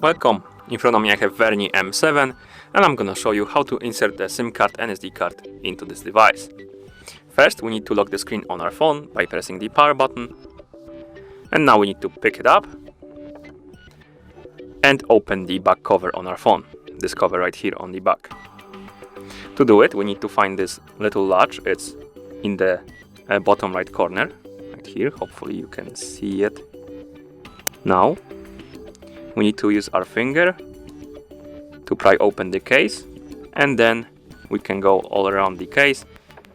Welcome! In front of me I have VERNEE M7 and I'm gonna show you how to insert the SIM card and SD card into this device. First we need to lock the screen on our phone by pressing the power button. And now we need to pick it up and open the back cover on our phone. This cover right here on the back. To do it we need to find this little latch. It's in the bottom right corner, right here. Hopefully you can see it now. We need to use our finger to pry open the case, and then we can go all around the case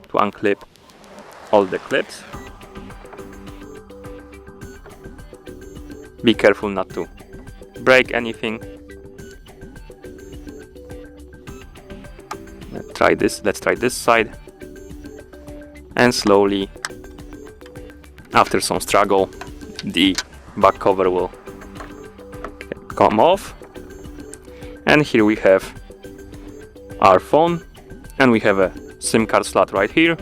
to unclip all the clips. Be careful not to break anything. Let's try this side, and slowly, after some struggle, the back cover will come off. And here we have our phone, and we have a SIM card slot right here,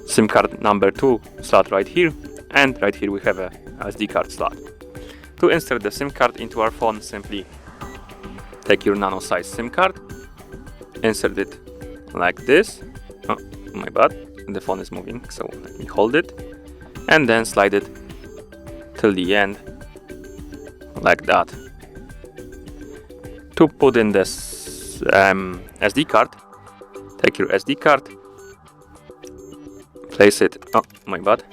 SIM card number 2 slot right here, and right here we have a SD card slot. To insert the SIM card into our phone, simply take your nano size SIM card, insert it like this. Oh my bad, the phone is moving, so let me hold it, and then slide it till the end like that. To put in this SD card, take your SD card, place it, oh my bad,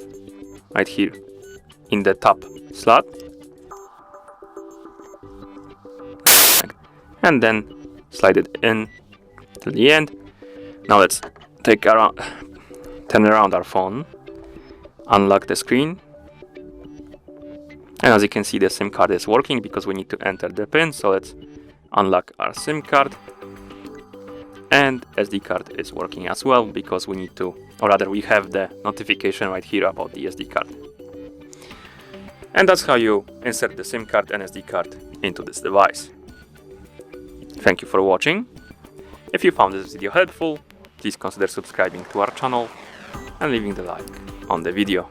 right here in the top slot, and then slide it in till the end. Now let's turn around our phone, unlock the screen, and as you can see the SIM card is working because we need to enter the pin. So let's unlock our SIM card, and SD card is working as well because we need to, or rather we have the notification right here about the SD card. And that's how you insert the SIM card and SD card into this device. Thank you for watching. If you found this video helpful, please consider subscribing to our channel and leaving the like on the video.